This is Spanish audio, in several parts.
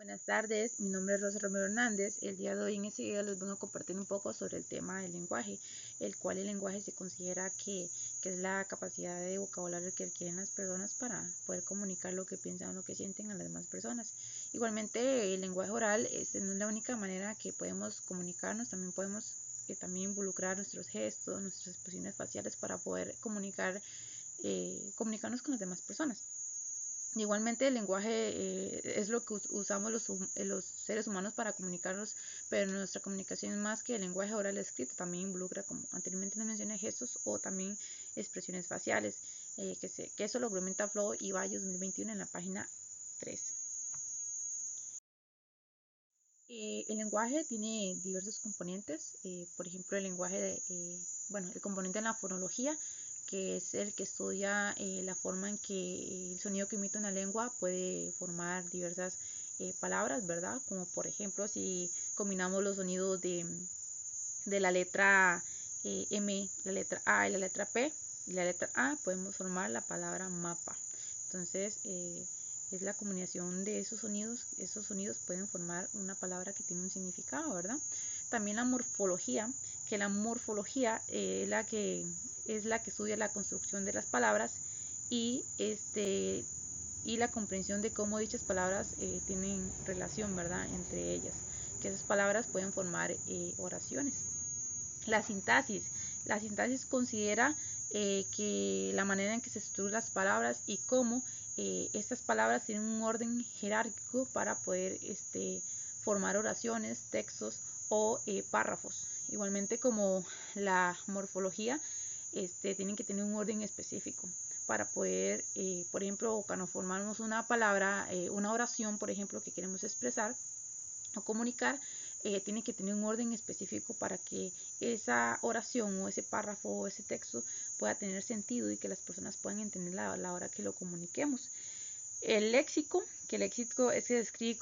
Buenas tardes, mi nombre es Rosa Romero Hernández. El día de hoy en este video les voy a compartir un poco sobre el tema del lenguaje, el cual el lenguaje se considera que es la capacidad de vocabulario que adquieren las personas para poder comunicar lo que piensan o lo que sienten a las demás personas. Igualmente el lenguaje oral no es la única manera que podemos comunicarnos, también podemos también involucrar nuestros gestos, nuestras expresiones faciales para poder comunicarnos con las demás personas. Igualmente el lenguaje es lo que usamos los seres humanos para comunicarnos, pero nuestra comunicación es más que el lenguaje oral escrito, también involucra, como anteriormente les mencioné, gestos o también expresiones faciales, que eso lo implementa Flow y Valle 2021 en la página 3. El lenguaje tiene diversos componentes, por ejemplo el lenguaje, el componente en la fonología, que es el que estudia la forma en que el sonido que emite una lengua puede formar diversas palabras, ¿verdad? Como por ejemplo si combinamos los sonidos de la letra M, la letra A y la letra P, y la letra A, podemos formar la palabra mapa. Entonces, es la combinación de esos sonidos pueden formar una palabra que tiene un significado, ¿verdad? También la morfología, que la morfología es la que estudia la construcción de las palabras y la comprensión de cómo dichas palabras tienen relación, ¿verdad?, entre ellas, que esas palabras pueden formar oraciones. La sintaxis considera que la manera en que se estructuran las palabras y cómo estas palabras tienen un orden jerárquico para poder formar oraciones, textos o párrafos. Igualmente como la morfología, tienen que tener un orden específico para poder, por ejemplo, cuando formamos una palabra, una oración, por ejemplo, que queremos expresar o comunicar, tiene que tener un orden específico para que esa oración o ese párrafo o ese texto pueda tener sentido y que las personas puedan entender a la hora que lo comuniquemos. El léxico, que el léxico es que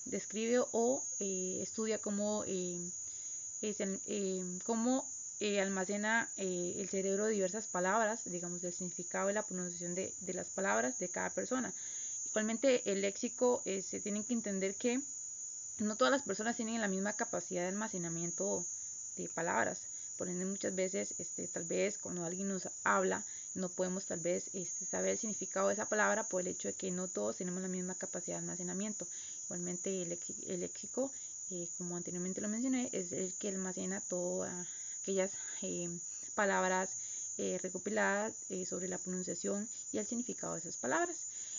describe o estudia cómo almacena el cerebro diversas palabras, digamos, del significado y la pronunciación de las palabras de cada persona. Igualmente el léxico se tiene que entender que no todas las personas tienen la misma capacidad de almacenamiento de palabras. Por ende, muchas veces, tal vez cuando alguien nos habla, no podemos tal vez saber el significado de esa palabra por el hecho de que no todos tenemos la misma capacidad de almacenamiento. Igualmente, el léxico, como anteriormente lo mencioné, es el que almacena todas aquellas palabras recopiladas sobre la pronunciación y el significado de esas palabras.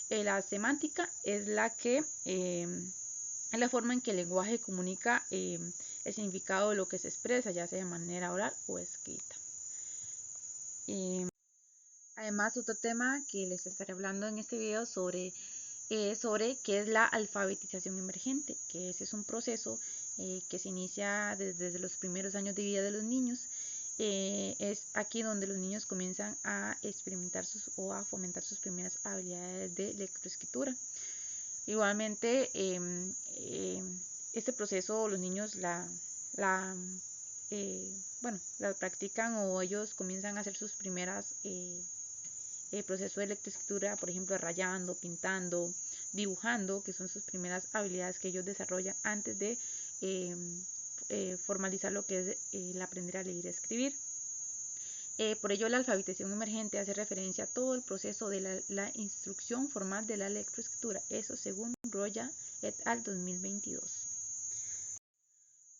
La semántica es la forma en que el lenguaje comunica el significado de lo que se expresa, ya sea de manera oral o escrita. Además, otro tema que les estaré hablando en este video sobre qué es la alfabetización emergente, que ese es un proceso que se inicia desde los primeros años de vida de los niños. Es aquí donde los niños comienzan a experimentar o a fomentar sus primeras habilidades de lectoescritura. Igualmente, este proceso los niños la practican o ellos comienzan a hacer sus primeras procesos de lectoescritura, por ejemplo, rayando, pintando, dibujando, que son sus primeras habilidades que ellos desarrollan antes de formalizar lo que es el aprender a leer y a escribir. Por ello, la alfabetización emergente hace referencia a todo el proceso de la instrucción formal de la lectoescritura, eso según Roya et al. 2022.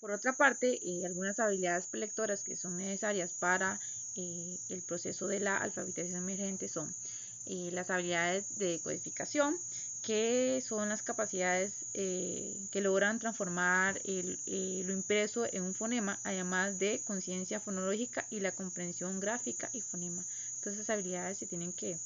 Por otra parte, algunas habilidades prelectoras que son necesarias para el proceso de la alfabetización emergente son las habilidades de codificación, que son las capacidades que logran transformar lo impreso en un fonema, además de conciencia fonológica y la comprensión gráfica y fonema. Entonces, esas habilidades se tienen que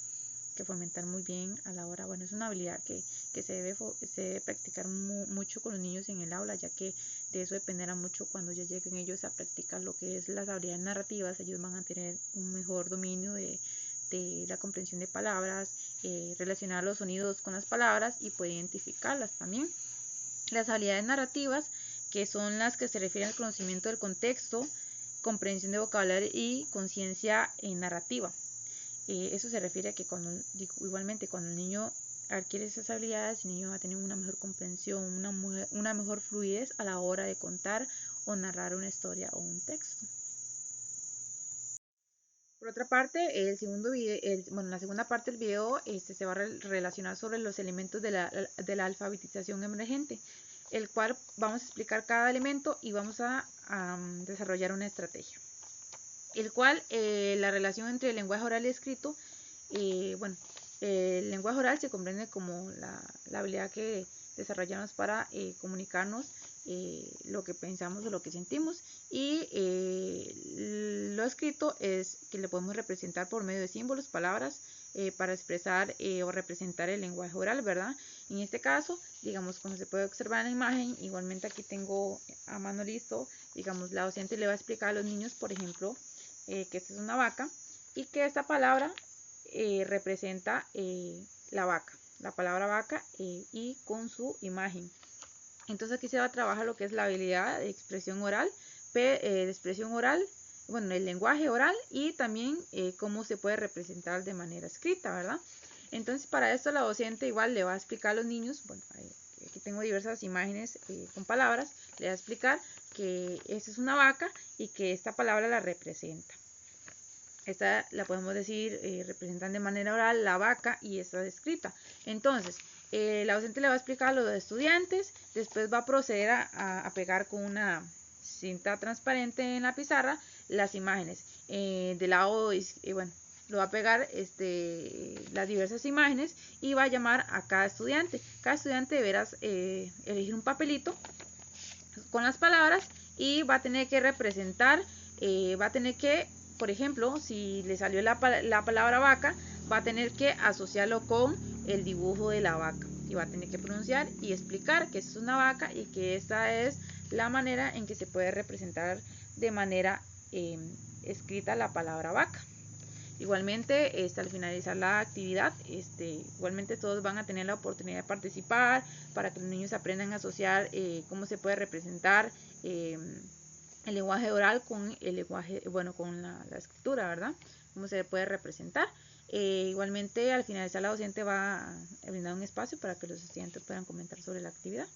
fomentar muy bien a la hora. Bueno, es una habilidad que se debe practicar mucho con los niños en el aula, ya que de eso dependerá mucho cuando ya lleguen ellos a practicar lo que es las habilidades narrativas. Ellos van a tener un mejor dominio de la comprensión de palabras, relacionar los sonidos con las palabras y poder identificarlas también. Las habilidades narrativas, que son las que se refieren al conocimiento del contexto, comprensión de vocabulario y conciencia narrativa. Eso se refiere a que igualmente cuando el niño adquiere esas habilidades, el niño va a tener una mejor comprensión, una mejor fluidez a la hora de contar o narrar una historia o un texto. Por otra parte, la segunda parte del video se va a relacionar sobre los elementos de la alfabetización emergente, el cual vamos a explicar cada elemento y vamos a desarrollar una estrategia. El cual, la relación entre el lenguaje oral y escrito, el lenguaje oral se comprende como la habilidad que desarrollamos para comunicarnos lo que pensamos o lo que sentimos, y lo escrito es que le podemos representar por medio de símbolos, palabras, para expresar o representar el lenguaje oral, ¿verdad? En este caso, digamos, como se puede observar en la imagen, igualmente aquí tengo a mano listo, digamos, la docente le va a explicar a los niños, por ejemplo, que esta es una vaca y que esta palabra representa la vaca, la palabra vaca, y con su imagen. Entonces aquí se va a trabajar lo que es la habilidad de expresión oral, bueno, el lenguaje oral, y también cómo se puede representar de manera escrita, ¿verdad? Entonces para esto la docente igual le va a explicar a los niños, bueno, aquí tengo diversas imágenes con palabras, le va a explicar que esa es una vaca y que esta palabra la representa. Esta la podemos decir, representan de manera oral la vaca, y esta descrita. Entonces, la docente le va a explicar a los estudiantes, después va a proceder a pegar con una cinta transparente en la pizarra las imágenes. Del lado, bueno, lo va a pegar las diversas imágenes y va a llamar a cada estudiante. Cada estudiante deberá elegir un papelito con las palabras y va a tener que representar, por ejemplo, si le salió la palabra vaca, va a tener que asociarlo con el dibujo de la vaca y va a tener que pronunciar y explicar que es una vaca y que esta es la manera en que se puede representar de manera escrita la palabra vaca. Igualmente, al finalizar la actividad, igualmente todos van a tener la oportunidad de participar para que los niños aprendan a asociar cómo se puede representar el lenguaje oral con el lenguaje, bueno, con la escritura, ¿verdad? Cómo se puede representar. Igualmente, al finalizar, la docente va a brindar un espacio para que los estudiantes puedan comentar sobre la actividad.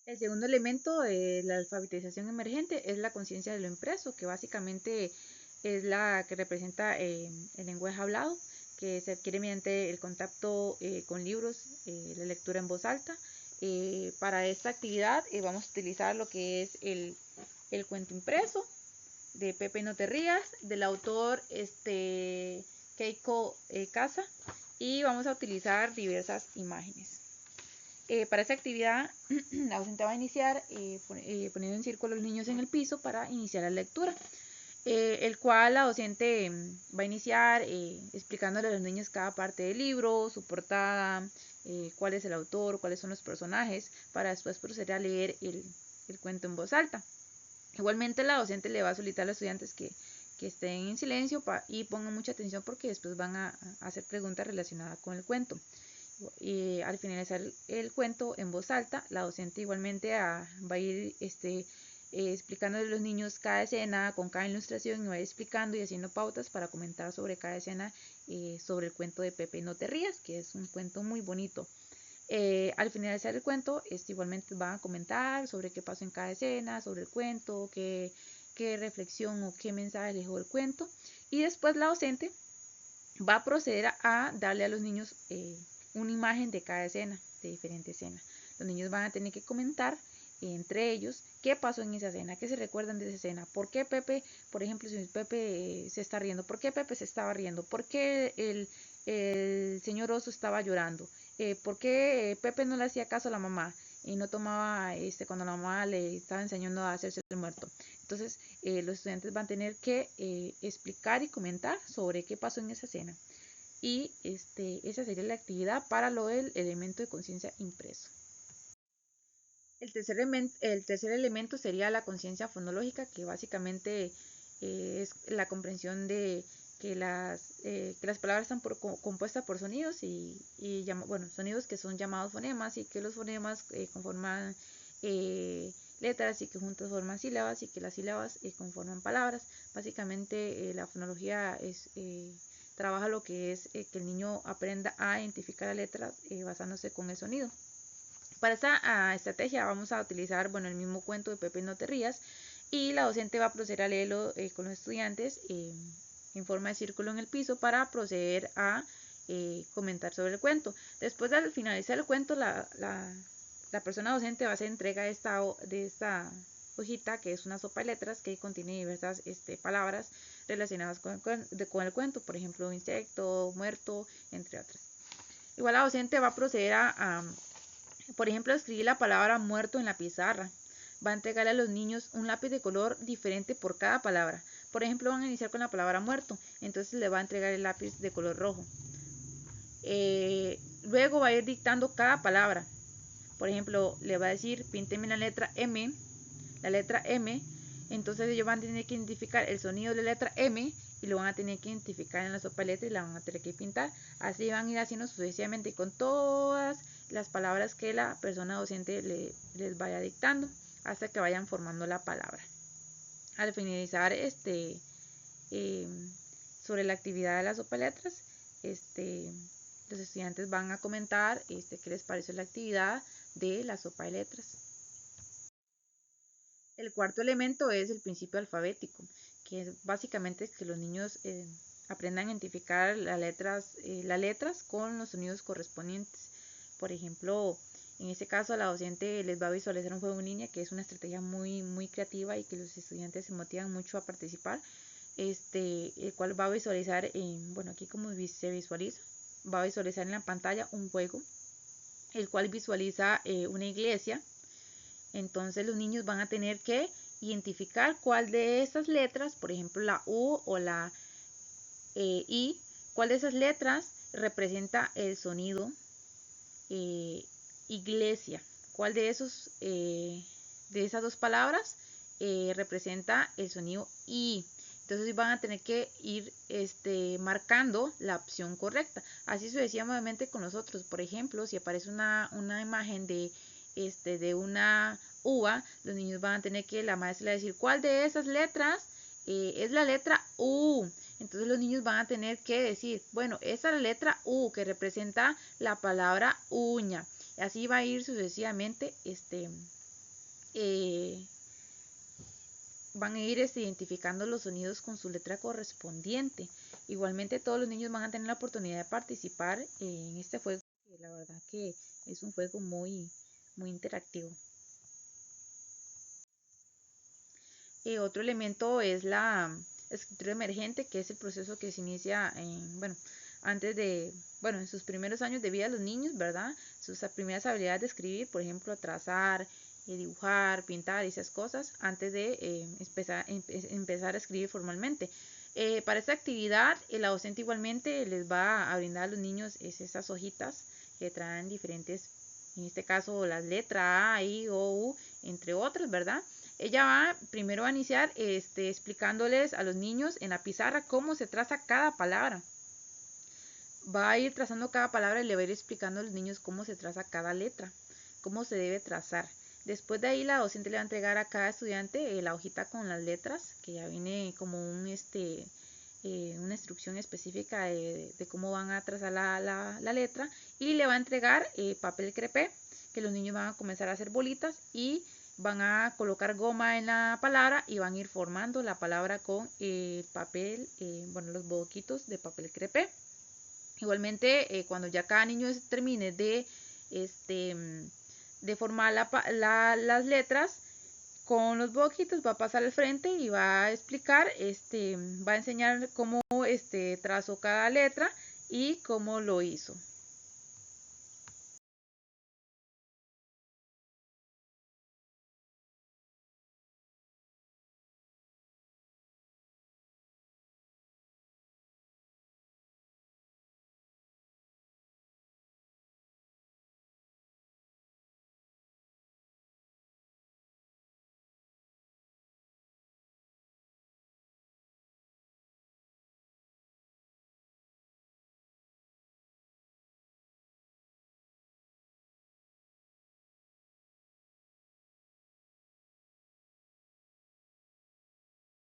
El segundo elemento de la alfabetización emergente es la conciencia de lo impreso, que básicamente es la que representa el lenguaje hablado, que se adquiere mediante el contacto con libros, la lectura en voz alta. Para esta actividad vamos a utilizar lo que es el cuento impreso de Pepe No Te Rías, del autor Keiko Casa, y vamos a utilizar diversas imágenes. Para esta actividad, la docente va a iniciar poniendo en círculo a los niños en el piso para iniciar la lectura, el cual la docente va a iniciar explicándole a los niños cada parte del libro, su portada, cuál es el autor, cuáles son los personajes, para después proceder a leer el cuento en voz alta. Igualmente, la docente le va a solicitar a los estudiantes que estén en silencio y pongan mucha atención, porque después van a hacer preguntas relacionadas con el cuento. Y al finalizar el cuento en voz alta, la docente igualmente va a ir explicando a los niños cada escena con cada ilustración, y va a ir explicando y haciendo pautas para comentar sobre cada escena, sobre el cuento de Pepe No Te Rías, que es un cuento muy bonito. Al finalizar el cuento, igualmente van a comentar sobre qué pasó en cada escena, sobre el cuento, qué reflexión o qué mensaje dejó el cuento, y después la docente va a proceder a darle a los niños una imagen de cada escena, de diferente escena. Los niños van a tener que comentar entre ellos qué pasó en esa escena, qué se recuerdan de esa escena, por qué Pepe, por ejemplo, si Pepe se está riendo, por qué Pepe se estaba riendo, por qué el señor oso estaba llorando, por qué Pepe no le hacía caso a la mamá y no tomaba cuando la mamá le estaba enseñando a hacerse el muerto. Entonces, los estudiantes van a tener que explicar y comentar sobre qué pasó en esa escena. Y esa sería la actividad para lo del elemento de conciencia impreso. El tercer elemento sería la conciencia fonológica, que básicamente es la comprensión de que las palabras están compuestas por sonidos bueno, sonidos que son llamados fonemas, y que los fonemas conforman letras, y que juntos forman sílabas, y que las sílabas conforman palabras. Básicamente la fonología trabaja lo que es que el niño aprenda a identificar la letra basándose con el sonido. Para esta estrategia vamos a utilizar, bueno, el mismo cuento de Pepe no te rías, y la docente va a proceder a leerlo con los estudiantes en forma de círculo en el piso para proceder a comentar sobre el cuento. Después de finalizar el cuento, la persona docente va a hacer entrega de esta hojita, que es una sopa de letras que contiene diversas palabras relacionadas con el cuento, por ejemplo, insecto, muerto, entre otras. Igual la docente va a proceder por ejemplo, a escribir la palabra muerto en la pizarra. Va a entregarle a los niños un lápiz de color diferente por cada palabra. Por ejemplo, van a iniciar con la palabra muerto, entonces le va a entregar el lápiz de color rojo. Luego va a ir dictando cada palabra. Por ejemplo, le va a decir, pínteme la letra M, entonces ellos van a tener que identificar el sonido de la letra M y lo van a tener que identificar en la sopa de letras y la van a tener que pintar. Así van a ir haciendo sucesivamente con todas las palabras que la persona docente les vaya dictando hasta que vayan formando la palabra. Al finalizar sobre la actividad de la sopa de letras, los estudiantes van a comentar qué les pareció la actividad de la sopa de letras. El cuarto elemento es el principio alfabético, que es básicamente que los niños aprendan a identificar las letras con los sonidos correspondientes. Por ejemplo, en este caso la docente les va a visualizar un juego en línea, que es una estrategia muy creativa y que los estudiantes se motivan mucho a participar. El cual va a visualizar, bueno, aquí como se visualiza, va a visualizar en la pantalla un juego, el cual visualiza una iglesia. Entonces los niños van a tener que identificar cuál de esas letras, por ejemplo la U o la I, cuál de esas letras representa el sonido iglesia, cuál de esas dos palabras representa el sonido I. Entonces van a tener que ir marcando la opción correcta. Así sucesivamente con nosotros. Por ejemplo, si aparece una imagen de una uva, los niños van a tener que la maestra decir cuál de esas letras es la letra U. Entonces los niños van a tener que decir, bueno, esa es la letra U que representa la palabra uña. Y así va a ir sucesivamente van a ir identificando los sonidos con su letra correspondiente. Igualmente todos los niños van a tener la oportunidad de participar en este juego. La verdad que es un juego muy interactivo. Otro elemento es la escritura emergente, que es el proceso que se inicia en sus primeros años de vida de los niños, ¿verdad? Sus primeras habilidades de escribir, por ejemplo, trazar, dibujar, pintar y esas cosas, antes de empezar a escribir formalmente. Para esta actividad, la docente igualmente les va a brindar a los niños esas hojitas que traen diferentes, en este caso las letras A, I, O, U, entre otras, ¿verdad? Ella va primero a iniciar explicándoles a los niños en la pizarra cómo se traza cada palabra. Va a ir trazando cada palabra y le va a ir explicando a los niños cómo se traza cada letra, cómo se debe trazar. Después de ahí la docente le va a entregar a cada estudiante la hojita con las letras, que ya viene como una instrucción específica de cómo van a trazar la letra, y le va a entregar papel crepé, que los niños van a comenzar a hacer bolitas y van a colocar goma en la palabra y van a ir formando la palabra con el papel, los boquitos de papel crepé. Igualmente, cuando ya cada niño termine de formar las letras con los boquitos, va a pasar al frente y va a explicar, va a enseñar cómo trazó cada letra y cómo lo hizo.